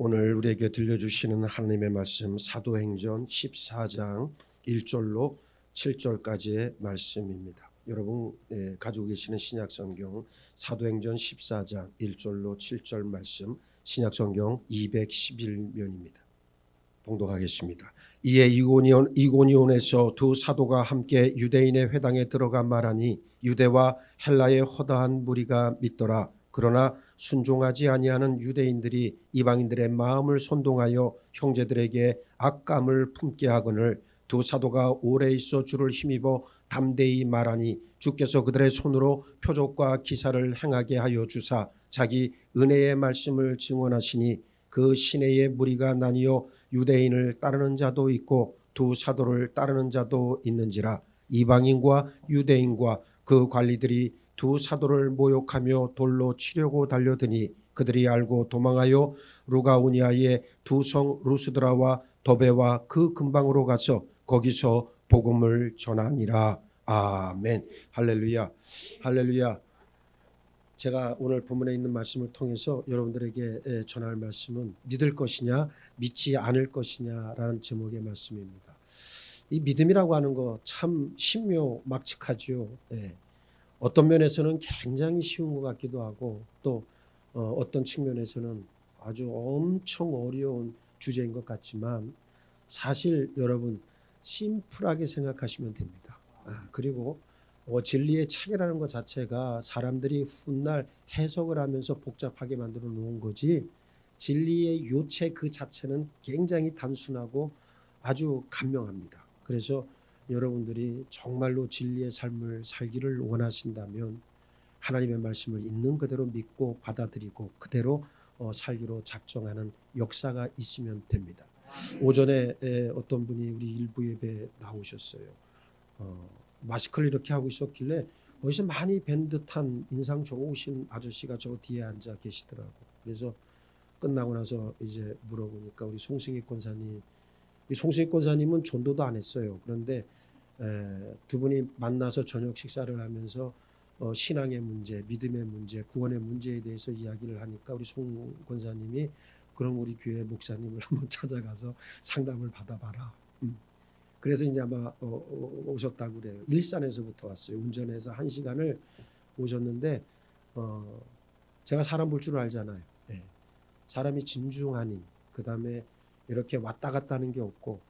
오늘 우리에게 들려주시는 하나님의 말씀 사도행전 14장 1절로 7절까지의 말씀입니다. 여러분 가지고 계시는 신약성경 사도행전 14장 1절로 7절 말씀 신약성경 211면입니다. 봉독하겠습니다. 이에 이고니온에서 두 사도가 함께 유대인의 회당에 들어가 말하니 유대와 헬라의 허다한 무리가 믿더라. 그러나 순종하지 아니하는 유대인들이 이방인들의 마음을 선동하여 형제들에게 악감을 품게 하거늘 두 사도가 오래 있어 주를 힘입어 담대히 말하니 주께서 그들의 손으로 표적과 기사를 행하게 하여 주사 자기 은혜의 말씀을 증언하시니 그 시내의 무리가 나뉘어 유대인을 따르는 자도 있고 두 사도를 따르는 자도 있는지라. 이방인과 유대인과 그 관리들이 두 사도를 모욕하며 돌로 치려고 달려드니 그들이 알고 도망하여 루가오니아의 두 성 루스드라와 더베와 그 근방으로 가서 거기서 복음을 전하니라. 아멘. 할렐루야. 할렐루야. 제가 오늘 본문에 있는 말씀을 통해서 여러분들에게 전할 말씀은 믿을 것이냐 믿지 않을 것이냐라는 제목의 말씀입니다. 이 믿음이라고 하는 거 참 신묘막측하죠. 어떤 면에서는 굉장히 쉬운 것 같기도 하고 또 어떤 측면에서는 아주 엄청 어려운 주제인 것 같지만 사실 여러분 심플하게 생각하시면 됩니다. 그리고 진리의 책이라는 것 자체가 사람들이 훗날 해석을 하면서 복잡하게 만들어 놓은 거지 진리의 요체 그 자체는 굉장히 단순하고 아주 간명합니다. 그래서 여러분들이 정말로 진리의 삶을 살기를 원하신다면 하나님의 말씀을 있는 그대로 믿고 받아들이고 그대로 살기로 작정하는 역사가 있으면 됩니다. 오전에 어떤 분이 우리 일부 예배에 나오셨어요. 마스크를 이렇게 하고 있었길래 어디서 많이 뵌 듯한 인상 좋으신 아저씨가 저 뒤에 앉아 계시더라고. 그래서 끝나고 나서 이제 물어보니까 우리 송승희 권사님, 이 송승희 권사님은 전도도 안 했어요. 그런데 두 분이 만나서 저녁 식사를 하면서 신앙의 문제, 믿음의 문제, 구원의 문제에 대해서 이야기를 하니까 우리 송 권사님이 그럼 우리 교회 목사님을 한번 찾아가서 상담을 받아봐라. 그래서 이제 아마 오셨다고 그래요. 일산에서부터 왔어요. 운전해서 1시간을 오셨는데 제가 사람 볼 줄 알잖아요. 사람이 진중하니 그다음에 이렇게 왔다 갔다 하는 게 없고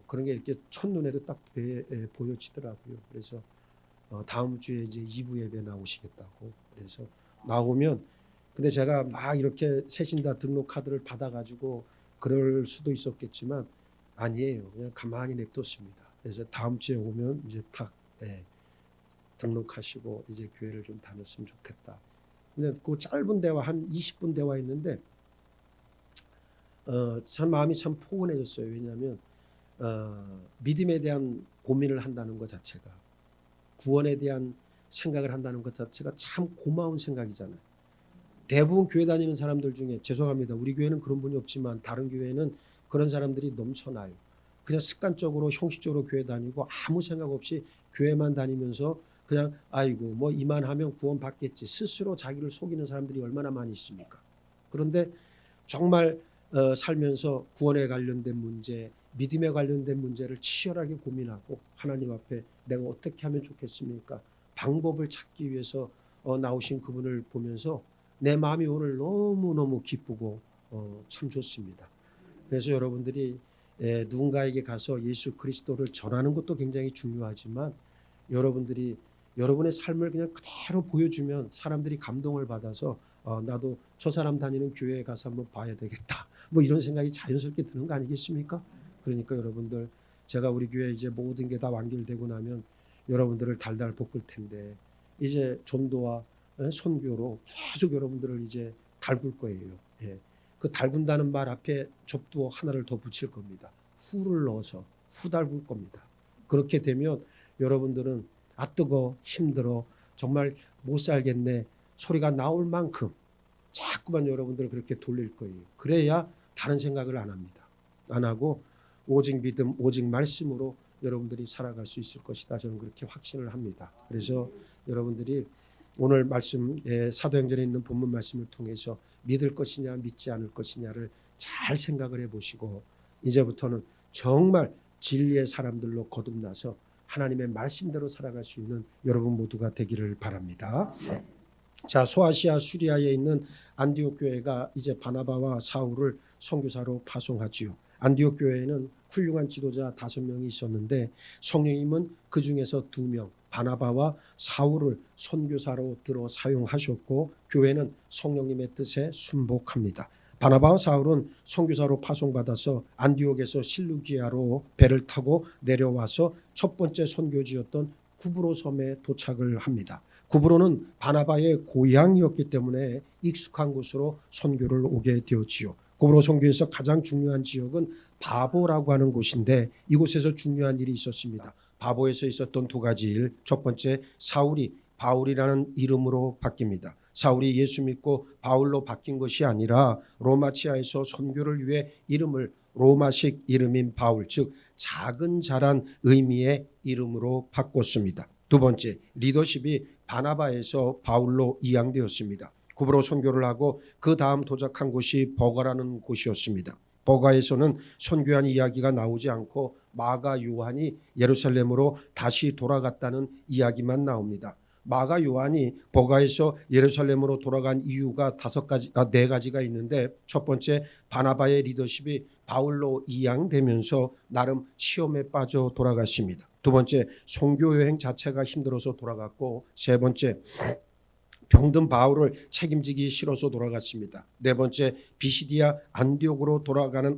그런 게 이렇게 첫눈에도 딱 보여지더라고요. 그래서 다음 주에 이제 2부 예배 나오시겠다고. 그래서 나오면 근데 제가 막 이렇게 새신자 등록 카드를 받아가지고 그럴 수도 있었겠지만 아니에요. 그냥 가만히 냅뒀습니다. 그래서 다음 주에 오면 이제 탁 등록하시고 이제 교회를 좀 다녔으면 좋겠다. 근데 그 짧은 대화 한 20분 대화했는데 참 마음이 참 포근해졌어요. 왜냐하면 믿음에 대한 고민을 한다는 것 자체가 구원에 대한 생각을 한다는 것 자체가 참 고마운 생각이잖아요. 대부분 교회 다니는 사람들 중에 죄송합니다. 우리 교회는 그런 분이 없지만 다른 교회는 그런 사람들이 넘쳐나요. 그냥 습관적으로 형식적으로 교회 다니고 아무 생각 없이 교회만 다니면서 그냥 아이고 뭐 이만하면 구원 받겠지 스스로 자기를 속이는 사람들이 얼마나 많이 있습니까? 그런데 정말 살면서 구원에 관련된 문제, 믿음에 관련된 문제를 치열하게 고민하고 하나님 앞에 내가 어떻게 하면 좋겠습니까? 방법을 찾기 위해서 나오신 그분을 보면서 내 마음이 오늘 너무너무 기쁘고 참 좋습니다. 그래서 여러분들이 누군가에게 가서 예수 그리스도를 전하는 것도 굉장히 중요하지만 여러분들이 여러분의 삶을 그냥 그대로 보여주면 사람들이 감동을 받아서 나도 저 사람 다니는 교회에 가서 한번 봐야 되겠다. 뭐 이런 생각이 자연스럽게 드는 거 아니겠습니까? 그러니까 여러분들 제가 우리 교회 이제 모든 게 다 완결되고 나면 여러분들을 달달 볶을 텐데 이제 전도와 선교로 계속 여러분들을 이제 달굴 거예요. 그 달군다는 말 앞에 접두어 하나를 더 붙일 겁니다. 후를 넣어서 후달굴 겁니다. 그렇게 되면 여러분들은 아 뜨거 힘들어 정말 못 살겠네 소리가 나올 만큼 자꾸만 여러분들을 그렇게 돌릴 거예요. 그래야 다른 생각을 안 합니다. 안 하고 오직 믿음 오직 말씀으로 여러분들이 살아갈 수 있을 것이다. 저는 그렇게 확신을 합니다. 그래서 여러분들이 오늘 말씀 사도행전에 있는 본문 말씀을 통해서 믿을 것이냐 믿지 않을 것이냐를 잘 생각을 해보시고 이제부터는 정말 진리의 사람들로 거듭나서 하나님의 말씀대로 살아갈 수 있는 여러분 모두가 되기를 바랍니다. 자, 소아시아 수리아에 있는 안디옥 교회가 이제 바나바와 사울을 선교사로 파송하지요. 안디옥 교회에는 훌륭한 지도자 5명이 있었는데 성령님은 그 중에서 2명 바나바와 사울을 선교사로 들어 사용하셨고 교회는 성령님의 뜻에 순복합니다. 바나바와 사울은 선교사로 파송받아서 안디옥에서 실루기아로 배를 타고 내려와서 첫 번째 선교지였던 구브로 섬에 도착을 합니다. 구브로는 바나바의 고향이었기 때문에 익숙한 곳으로 선교를 오게 되었지요. 구브로 선교에서 가장 중요한 지역은 바보라고 하는 곳인데 이곳에서 중요한 일이 있었습니다. 바보에서 있었던 2가지 일. 첫 번째, 사울이 바울이라는 이름으로 바뀝니다. 사울이 예수 믿고 바울로 바뀐 것이 아니라 로마 치하에서 선교를 위해 이름을 로마식 이름인 바울, 즉 작은 자란 의미의 이름으로 바꿨습니다. 2번째, 리더십이 바나바에서 바울로 이양되었습니다. 구브로 선교를 하고 그 다음 도착한 곳이 버가라는 곳이었습니다. 버가에서는 선교한 이야기가 나오지 않고 마가 요한이 예루살렘으로 다시 돌아갔다는 이야기만 나옵니다. 마가 요한이 버가에서 예루살렘으로 돌아간 이유가 4가지가 있는데 첫 번째, 바나바의 리더십이 바울로 이양되면서 나름 시험에 빠져 돌아갔습니다. 2번째, 선교 여행 자체가 힘들어서 돌아갔고, 3번째, 병든 바울을 책임지기 싫어서 돌아갔습니다. 4번째, 비시디아 안디옥으로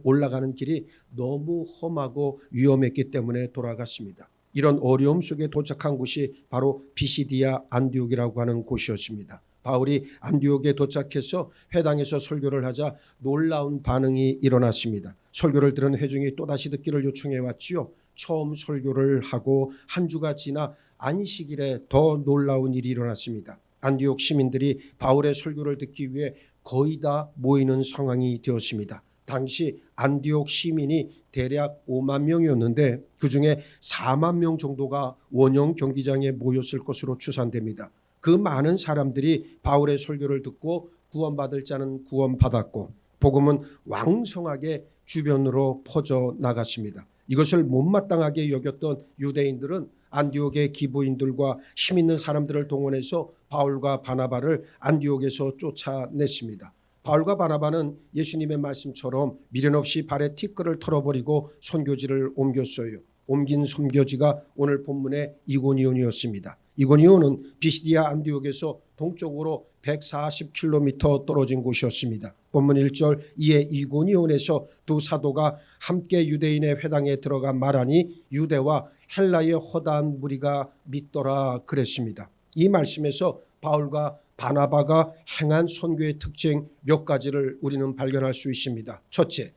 올라가는 길이 너무 험하고 위험했기 때문에 돌아갔습니다. 이런 어려움 속에 도착한 곳이 바로 비시디아 안디옥이라고 하는 곳이었습니다. 바울이 안디옥에 도착해서 회당에서 설교를 하자 놀라운 반응이 일어났습니다. 설교를 들은 회중이 또다시 듣기를 요청해 왔지요. 처음 설교를 하고 한 주가 지나 안식일에 더 놀라운 일이 일어났습니다. 안디옥 시민들이 바울의 설교를 듣기 위해 거의 다 모이는 상황이 되었습니다. 당시 안디옥 시민이 대략 5만 명이었는데 그중에 4만 명 정도가 원형 경기장에 모였을 것으로 추산됩니다. 그 많은 사람들이 바울의 설교를 듣고 구원받을 자는 구원받았고 복음은 왕성하게 주변으로 퍼져 나갔습니다. 이것을 못마땅하게 여겼던 유대인들은 안디옥의 기부인들과 힘 있는 사람들을 동원해서 바울과 바나바를 안디옥에서 쫓아냈습니다. 바울과 바나바는 예수님의 말씀처럼 미련 없이 발에 티끌을 털어버리고 선교지를 옮겼어요. 옮긴 선교지가 오늘 본문의 이고니온이었습니다. 이고니온은 비시디아 안디옥에서 동쪽으로 140km 떨어진 곳이었습니다. 본문 1절, 이에 이고니온에서 2 사도가 함께 유대인의 회당에 들어가 말하니 유대와 헬라의 허다한 무리가 믿더라 그랬습니다. 이 말씀에서 바울과 바나바가 행한 선교의 특징 몇 가지를 우리는 발견할 수 있습니다. 첫째,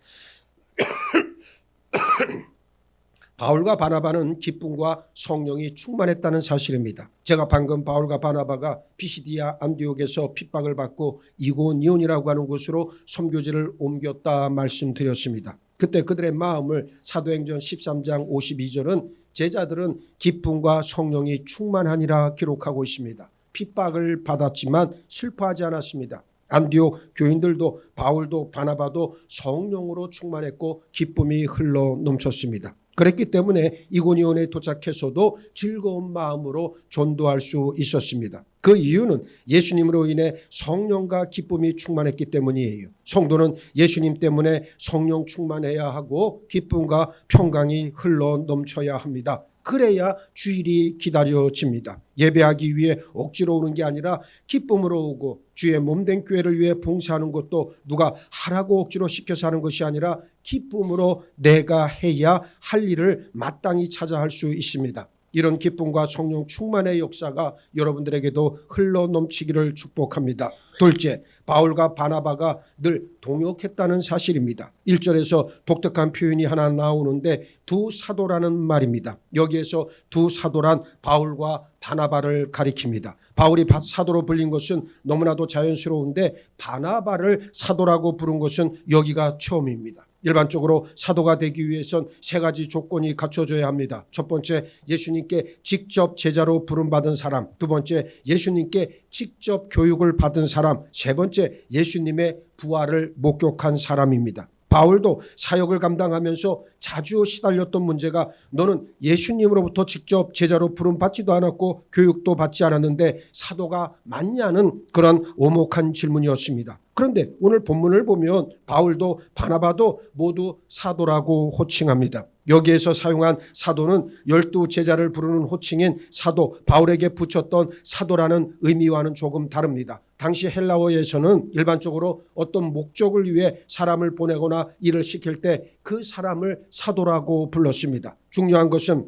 바울과 바나바는 기쁨과 성령이 충만했다는 사실입니다. 제가 방금 바울과 바나바가 피시디아 안디옥에서 핍박을 받고 이고니온이라고 하는 곳으로 선교지를 옮겼다 말씀드렸습니다. 그때 그들의 마음을 사도행전 13장 52절은 제자들은 기쁨과 성령이 충만하니라 기록하고 있습니다. 핍박을 받았지만 슬퍼하지 않았습니다. 안디옥 교인들도 바울도 바나바도 성령으로 충만했고 기쁨이 흘러 넘쳤습니다. 그랬기 때문에 이고니온에 도착해서도 즐거운 마음으로 전도할 수 있었습니다. 그 이유는 예수님으로 인해 성령과 기쁨이 충만했기 때문이에요. 성도는 예수님 때문에 성령 충만해야 하고 기쁨과 평강이 흘러 넘쳐야 합니다. 그래야 주일이 기다려집니다. 예배하기 위해 억지로 오는 게 아니라 기쁨으로 오고 주의 몸된 교회를 위해 봉사하는 것도 누가 하라고 억지로 시켜서 하는 것이 아니라 기쁨으로 내가 해야 할 일을 마땅히 찾아 할 수 있습니다. 이런 기쁨과 성령 충만의 역사가 여러분들에게도 흘러 넘치기를 축복합니다. 둘째, 바울과 바나바가 늘 동역했다는 사실입니다. 1절에서 독특한 표현이 하나 나오는데 2 사도라는 말입니다. 여기에서 2 사도란 바울과 바나바를 가리킵니다. 바울이 사도로 불린 것은 너무나도 자연스러운데 바나바를 사도라고 부른 것은 여기가 처음입니다. 일반적으로 사도가 되기 위해선 세 가지 조건이 갖춰져야 합니다. 첫 번째, 예수님께 직접 제자로 부름받은 사람. 두 번째, 예수님께 직접 교육을 받은 사람. 세 번째, 예수님의 부활을 목격한 사람입니다. 바울도 사역을 감당하면서 자주 시달렸던 문제가 너는 예수님으로부터 직접 제자로 부름받지도 않았고 교육도 받지 않았는데 사도가 맞냐는 그런 오목한 질문이었습니다. 그런데 오늘 본문을 보면 바울도 바나바도 모두 사도라고 호칭합니다. 여기에서 사용한 사도는 12 제자를 부르는 호칭인 사도, 바울에게 붙였던 사도라는 의미와는 조금 다릅니다. 당시 헬라어에서는 일반적으로 어떤 목적을 위해 사람을 보내거나 일을 시킬 때 그 사람을 사도라고 불렀습니다. 중요한 것은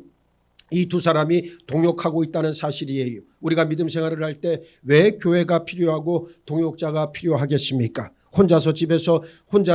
이 두 사람이 동역하고 있다는 사실이에요. 우리가 믿음 생활을 할 때 왜 교회가 필요하고 동역자가 필요하겠습니까? 혼자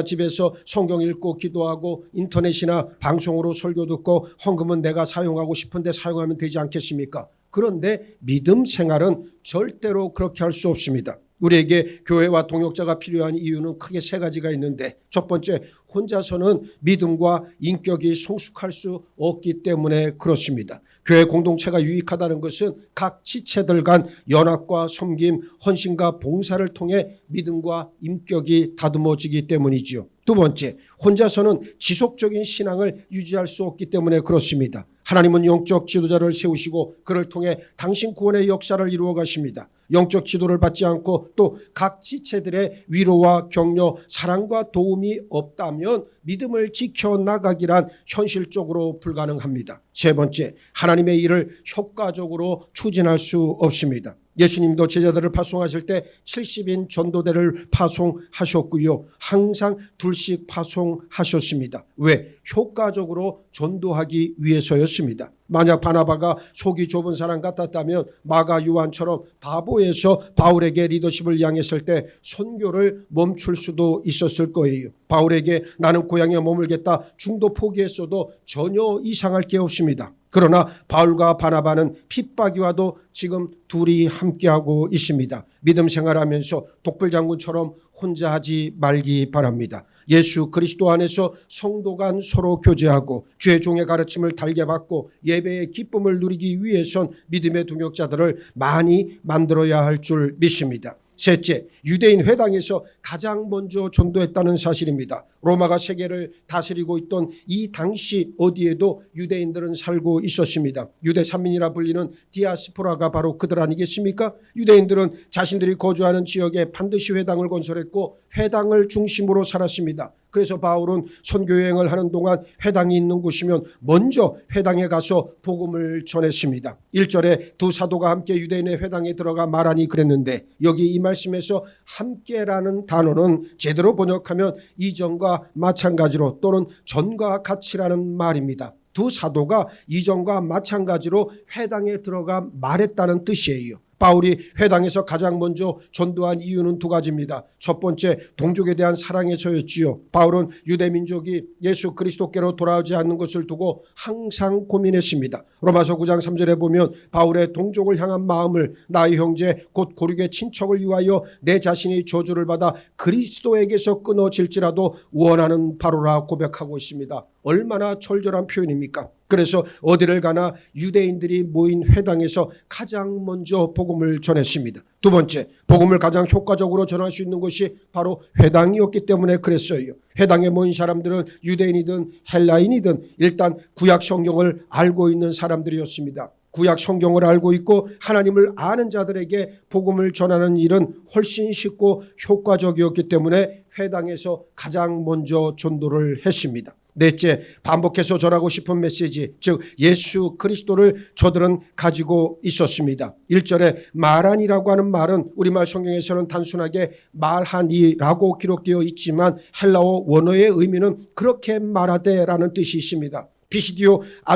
집에서 성경 읽고 기도하고 인터넷이나 방송으로 설교 듣고 헌금은 내가 사용하고 싶은데 사용하면 되지 않겠습니까? 그런데 믿음 생활은 절대로 그렇게 할 수 없습니다. 우리에게 교회와 동역자가 필요한 이유는 크게 세 가지가 있는데, 첫 번째, 혼자서는 믿음과 인격이 성숙할 수 없기 때문에 그렇습니다. 교회 공동체가 유익하다는 것은 각 지체들 간 연합과 섬김, 헌신과 봉사를 통해 믿음과 인격이 다듬어지기 때문이지요. 두 번째, 혼자서는 지속적인 신앙을 유지할 수 없기 때문에 그렇습니다. 하나님은 영적 지도자를 세우시고 그를 통해 당신 구원의 역사를 이루어 가십니다. 영적 지도를 받지 않고 또 각 지체들의 위로와 격려, 사랑과 도움이 없다면 믿음을 지켜나가기란 현실적으로 불가능합니다. 세 번째, 하나님의 일을 효과적으로 추진할 수 없습니다. 예수님도 제자들을 파송하실 때 70인 전도대를 파송하셨고요. 항상 둘씩 파송하셨습니다. 왜? 효과적으로 전도하기 위해서였습니다. 만약 바나바가 속이 좁은 사람 같았다면 마가 요한처럼 바보에서 바울에게 리더십을 양했을 때 선교를 멈출 수도 있었을 거예요. 바울에게 나는 고향에 머물겠다 중도 포기했어도 전혀 이상할 게 없습니다. 그러나 바울과 바나바는 핍박이 와도 지금 둘이 함께하고 있습니다. 믿음 생활하면서 독불장군처럼 혼자 하지 말기 바랍니다. 예수 그리스도 안에서 성도 간 서로 교제하고 주의 종의 가르침을 달게 받고 예배의 기쁨을 누리기 위해선 믿음의 동역자들을 많이 만들어야 할 줄 믿습니다. 셋째, 유대인 회당에서 가장 먼저 전도했다는 사실입니다. 로마가 세계를 다스리고 있던 이 당시 어디에도 유대인들은 살고 있었습니다. 유대 산민이라 불리는 디아스포라가 바로 그들 아니겠습니까? 유대인들은 자신들이 거주하는 지역에 반드시 회당을 건설했고 회당을 중심으로 살았습니다. 그래서 바울은 선교여행을 하는 동안 회당이 있는 곳이면 먼저 회당에 가서 복음을 전했습니다. 1절에 두 사도가 함께 유대인의 회당에 들어가 말하니 그랬는데, 여기 이 말씀에서 함께라는 단어는 제대로 번역하면 이전과 마찬가지로 또는 전과 같이라는 말입니다. 두 사도가 이전과 마찬가지로 회당에 들어가 말했다는 뜻이에요. 바울이 회당에서 가장 먼저 전도한 이유는 두 가지입니다. 첫 번째, 동족에 대한 사랑에서였지요. 바울은 유대 민족이 예수 그리스도께로 돌아오지 않는 것을 두고 항상 고민했습니다. 로마서 9장 3절에 보면 바울의 동족을 향한 마음을 나의 형제 곧 고륙의 친척을 위하여 내 자신이 저주를 받아 그리스도에게서 끊어질지라도 원하는 바로라 고백하고 있습니다. 얼마나 절절한 표현입니까? 그래서 어디를 가나 유대인들이 모인 회당에서 가장 먼저 복음을 전했습니다. 두 번째, 복음을 가장 효과적으로 전할 수 있는 것이 바로 회당이었기 때문에 그랬어요. 회당에 모인 사람들은 유대인이든 헬라인이든 일단 구약 성경을 알고 있는 사람들이었습니다. 구약 성경을 알고 있고 하나님을 아는 자들에게 복음을 전하는 일은 훨씬 쉽고 효과적이었기 때문에 회당에서 가장 먼저 전도를 했습니다. 넷째, 반복해서 전하고 싶은 메시지, 즉 예수 그리스도를 저들은 가지고 있었습니다. 1절에 말하니라고 하는 말은 우리말 성경에서는 단순하게 말하니라고 기록되어 있지만 헬라어 원어의 의미는 그렇게 말하되라는 뜻이 있습니다.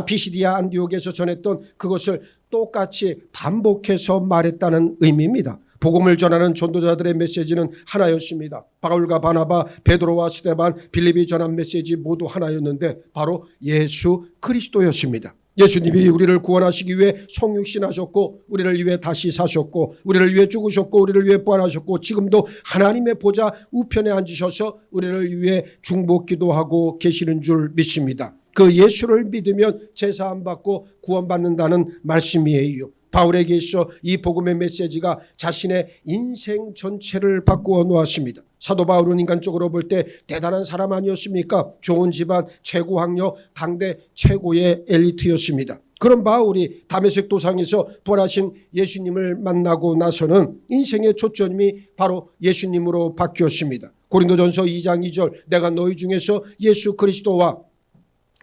피시디아 안디옥에서 전했던 그것을 똑같이 반복해서 말했다는 의미입니다. 복음을 전하는 전도자들의 메시지는 하나였습니다. 바울과 바나바, 베드로와 스데반, 빌립이 전한 메시지 모두 하나였는데 바로 예수 그리스도였습니다. 예수님이 우리를 구원하시기 위해 성육신하셨고 우리를 위해 다시 사셨고 우리를 위해 죽으셨고 우리를 위해 부활하셨고 지금도 하나님의 보좌 우편에 앉으셔서 우리를 위해 중보기도하고 계시는 줄 믿습니다. 그 예수를 믿으면 제사함 받고 구원받는다는 말씀이에요. 바울에게 있어 이 복음의 메시지가 자신의 인생 전체를 바꾸어 놓았습니다. 사도 바울은 인간적으로 볼 때 대단한 사람 아니었습니까? 좋은 집안, 최고 학력, 당대 최고의 엘리트였습니다. 그런 바울이 다메섹 도상에서 부활하신 예수님을 만나고 나서는 인생의 초점이 바로 예수님으로 바뀌었습니다. 고린도전서 2장 2절 내가 너희 중에서 예수 그리스도와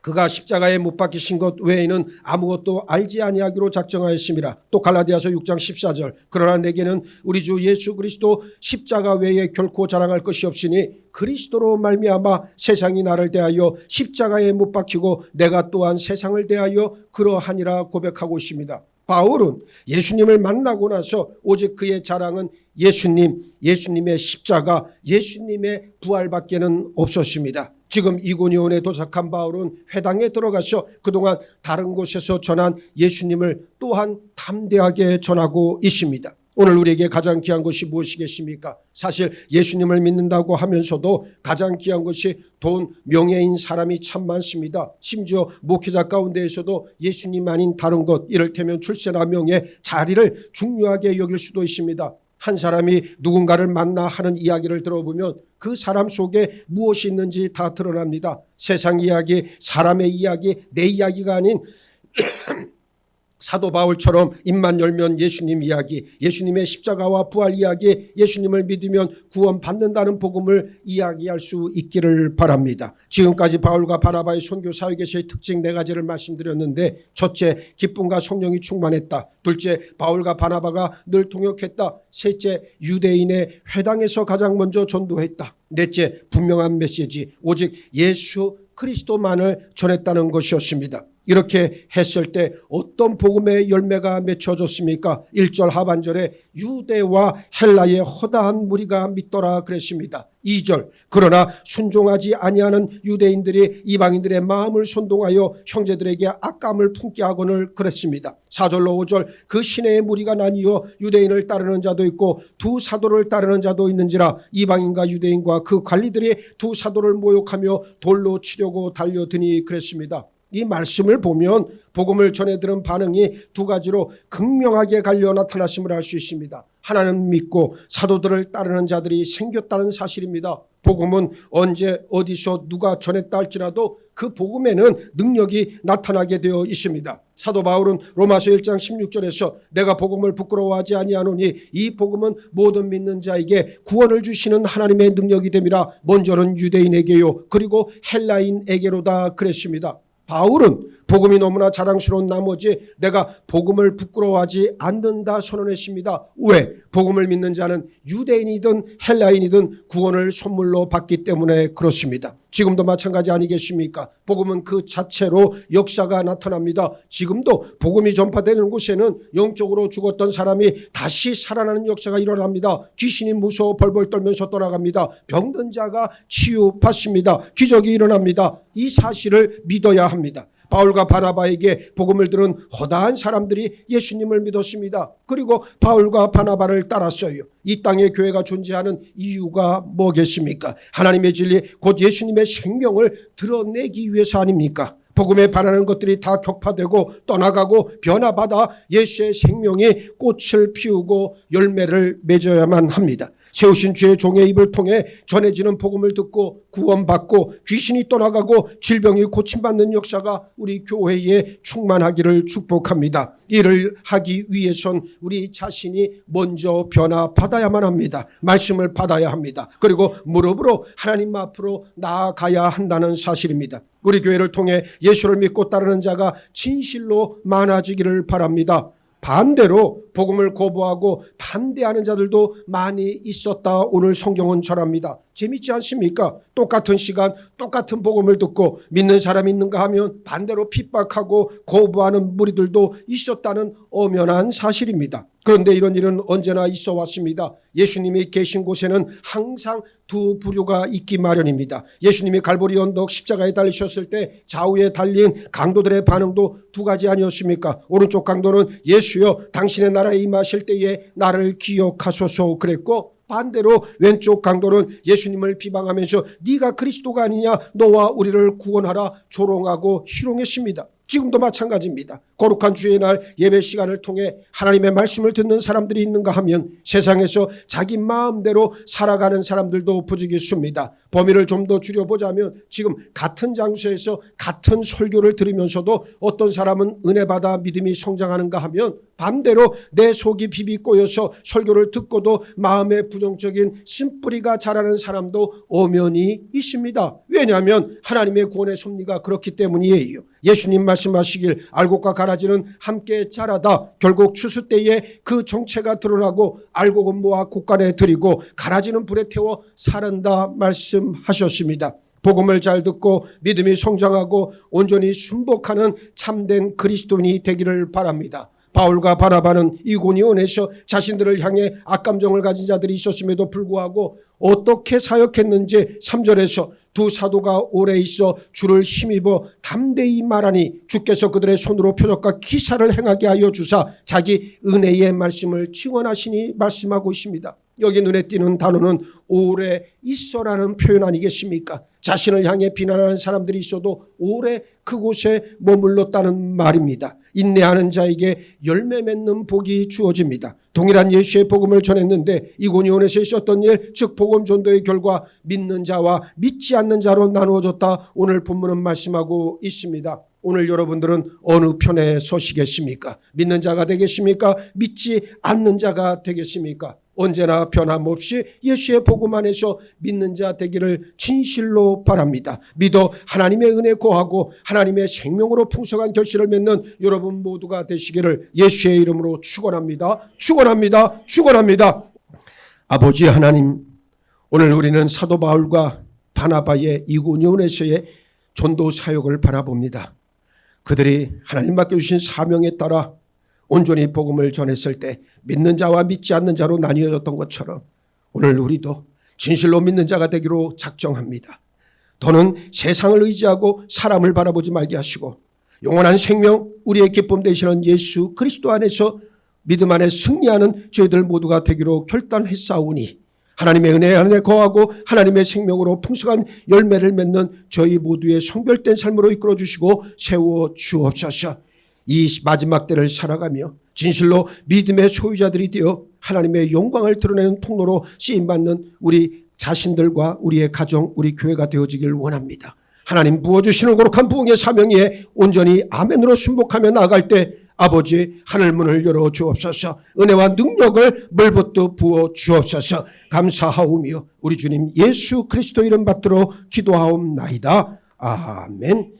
그가 십자가에 못 박히신 것 외에는 아무것도 알지 아니하기로 작정하였습니다. 또 갈라디아서 6장 14절 그러나 내게는 우리 주 예수 그리스도 십자가 외에 결코 자랑할 것이 없으니 그리스도로 말미암아 세상이 나를 대하여 십자가에 못 박히고 내가 또한 세상을 대하여 그러하니라 고백하고 있습니다. 바울은 예수님을 만나고 나서 오직 그의 자랑은 예수님, 예수님의 십자가, 예수님의 부활밖에는 없었습니다. 지금 이고니온에 도착한 바울은 회당에 들어가서 그동안 다른 곳에서 전한 예수님을 또한 담대하게 전하고 있습니다. 오늘 우리에게 가장 귀한 것이 무엇이겠습니까? 사실 예수님을 믿는다고 하면서도 가장 귀한 것이 돈, 명예인 사람이 참 많습니다. 심지어 목회자 가운데에서도 예수님 아닌 다른 것, 이를테면 출세나 명예, 자리를 중요하게 여길 수도 있습니다. 한 사람이 누군가를 만나 하는 이야기를 들어보면 그 사람 속에 무엇이 있는지 다 드러납니다. 세상 이야기, 사람의 이야기, 내 이야기가 아닌 사도 바울처럼 입만 열면 예수님 이야기, 예수님의 십자가와 부활 이야기, 예수님을 믿으면 구원받는다는 복음을 이야기할 수 있기를 바랍니다. 지금까지 바울과 바나바의 선교 사역에서의 특징 4가지를 말씀드렸는데, 첫째, 기쁨과 성령이 충만했다. 둘째, 바울과 바나바가 늘 동역했다. 셋째, 유대인의 회당에서 가장 먼저 전도했다. 넷째, 분명한 메시지, 오직 예수 그리스도만을 전했다는 것이었습니다. 이렇게 했을 때 어떤 복음의 열매가 맺혀졌습니까? 1절 하반절에 유대와 헬라의 허다한 무리가 믿더라 그랬습니다. 2절 그러나 순종하지 아니하는 유대인들이 이방인들의 마음을 선동하여 형제들에게 악감을 품게 하거늘 그랬습니다. 4절로 5절 그 시내의 무리가 나뉘어 유대인을 따르는 자도 있고 두 사도를 따르는 자도 있는지라 이방인과 유대인과 그 관리들이 두 사도를 모욕하며 돌로 치려고 달려드니 그랬습니다. 이 말씀을 보면 복음을 전해 들은 반응이 2가지로 극명하게 갈려 나타났음을 알 수 있습니다. 하나는 믿고 사도들을 따르는 자들이 생겼다는 사실입니다. 복음은 언제 어디서 누가 전했다 할지라도 그 복음에는 능력이 나타나게 되어 있습니다. 사도 바울은 로마서 1장 16절에서 내가 복음을 부끄러워하지 아니하노니 이 복음은 모든 믿는 자에게 구원을 주시는 하나님의 능력이 됨이라 먼저는 유대인에게요 그리고 헬라인에게로다 그랬습니다. 바울은 복음이 너무나 자랑스러운 나머지 내가 복음을 부끄러워하지 않는다 선언했습니다. 왜? 복음을 믿는 자는 유대인이든 헬라인이든 구원을 선물로 받기 때문에 그렇습니다. 지금도 마찬가지 아니겠습니까? 복음은 그 자체로 역사가 나타납니다. 지금도 복음이 전파되는 곳에는 영적으로 죽었던 사람이 다시 살아나는 역사가 일어납니다. 귀신이 무서워 벌벌 떨면서 떠나갑니다. 병든 자가 치유받습니다. 기적이 일어납니다. 이 사실을 믿어야 합니다. 바울과 바나바에게 복음을 들은 허다한 사람들이 예수님을 믿었습니다. 그리고 바울과 바나바를 따랐어요. 이 땅에 교회가 존재하는 이유가 뭐겠습니까? 하나님의 진리 곧 예수님의 생명을 드러내기 위해서 아닙니까? 복음에 반하는 것들이 다 격파되고 떠나가고 변화받아 예수의 생명이 꽃을 피우고 열매를 맺어야만 합니다. 세우신 주의 종의 입을 통해 전해지는 복음을 듣고 구원받고 귀신이 떠나가고 질병이 고침받는 역사가 우리 교회에 충만하기를 축복합니다. 이를 하기 위해선 우리 자신이 먼저 변화받아야만 합니다. 말씀을 받아야 합니다. 그리고 무릎으로 하나님 앞으로 나아가야 한다는 사실입니다. 우리 교회를 통해 예수를 믿고 따르는 자가 진실로 많아지기를 바랍니다. 반대로 복음을 거부하고 반대하는 자들도 많이 있었다 오늘 성경은 전합니다. 재밌지 않습니까? 똑같은 시간 똑같은 복음을 듣고 믿는 사람이 있는가 하면 반대로 핍박하고 거부하는 무리들도 있었다는 엄연한 사실입니다. 그런데 이런 일은 언제나 있어 왔습니다. 예수님이 계신 곳에는 항상 두 부류가 있기 마련입니다. 예수님이 갈보리 언덕 십자가에 달리셨을 때 좌우에 달린 강도들의 반응도 두 가지 아니었습니까? 오른쪽 강도는 예수여 당신의 나라에 임하실 때에 나를 기억하소서 그랬고, 반대로 왼쪽 강도는 예수님을 비방하면서 네가 그리스도가 아니냐, 너와 우리를 구원하라 조롱하고 희롱했습니다. 지금도 마찬가지입니다. 거룩한 주의 날 예배 시간을 통해 하나님의 말씀을 듣는 사람들이 있는가 하면 세상에서 자기 마음대로 살아가는 사람들도 부지기수입니다. 범위를 좀 더 줄여보자면 지금 같은 장소에서 같은 설교를 들으면서도 어떤 사람은 은혜 받아 믿음이 성장하는가 하면 반대로 내 속이 비비 꼬여서 설교를 듣고도 마음에 부정적인 쓴뿌리가 자라는 사람도 엄연히 있습니다. 왜냐하면 하나님의 구원의 섭리가 그렇기 때문이에요. 예수님 말씀하시길 알곡과 가라지는 함께 자라다 결국 추수 때에 그 정체가 드러나고 알곡은 모아 곡간에 들이고 가라지는 불에 태워 사른다 말씀하셨습니다. 복음을 잘 듣고 믿음이 성장하고 온전히 순복하는 참된 그리스도인이 되기를 바랍니다. 바울과 바나바는 이고니온에서 자신들을 향해 악감정을 가진 자들이 있었음에도 불구하고 어떻게 사역했는지 3절에서 두 사도가 오래 있어 주를 힘입어 담대히 말하니 주께서 그들의 손으로 표적과 기사를 행하게 하여 주사 자기 은혜의 말씀을 증언하시니 말씀하고 있습니다. 여기 눈에 띄는 단어는 오래 있어라는 표현 아니겠습니까? 자신을 향해 비난하는 사람들이 있어도 오래 그곳에 머물렀다는 말입니다. 인내하는 자에게 열매 맺는 복이 주어집니다. 동일한 예수의 복음을 전했는데 이고니온에서 있었던 일, 즉 복음 전도의 결과 믿는 자와 믿지 않는 자로 나누어졌다. 오늘 본문은 말씀하고 있습니다. 오늘 여러분들은 어느 편에 서시겠습니까? 믿는 자가 되겠습니까? 믿지 않는 자가 되겠습니까? 언제나 변함없이 예수의 복음 안에서 믿는 자 되기를 진실로 바랍니다. 믿어 하나님의 은혜 고하고 하나님의 생명으로 풍성한 결실을 맺는 여러분 모두가 되시기를 예수의 이름으로 축원합니다. 축원합니다. 축원합니다. 아버지 하나님, 오늘 우리는 사도 바울과 바나바의 이고니온에서의 전도 사역을 바라봅니다. 그들이 하나님 맡겨주신 사명에 따라 온전히 복음을 전했을 때 믿는 자와 믿지 않는 자로 나뉘어졌던 것처럼 오늘 우리도 진실로 믿는 자가 되기로 작정합니다. 더는 세상을 의지하고 사람을 바라보지 말게 하시고 영원한 생명, 우리의 기쁨 되시는 예수 그리스도 안에서 믿음 안에 승리하는 저희들 모두가 되기로 결단했사오니 하나님의 은혜 안에 거하고 하나님의 생명으로 풍성한 열매를 맺는 저희 모두의 성별된 삶으로 이끌어 주시고 세워 주옵소서. 이 마지막 때를 살아가며 진실로 믿음의 소유자들이 되어 하나님의 영광을 드러내는 통로로 쓰임받는 우리 자신들과 우리의 가정, 우리 교회가 되어지길 원합니다. 하나님 부어주시는 거룩한 부흥의 사명에 온전히 아멘으로 순복하며 나아갈 때 아버지 하늘문을 열어 주옵소서. 은혜와 능력을 물붓듯 부어 주옵소서. 감사하오며 우리 주님 예수 그리스도 이름 받들어 기도하옵나이다. 아멘.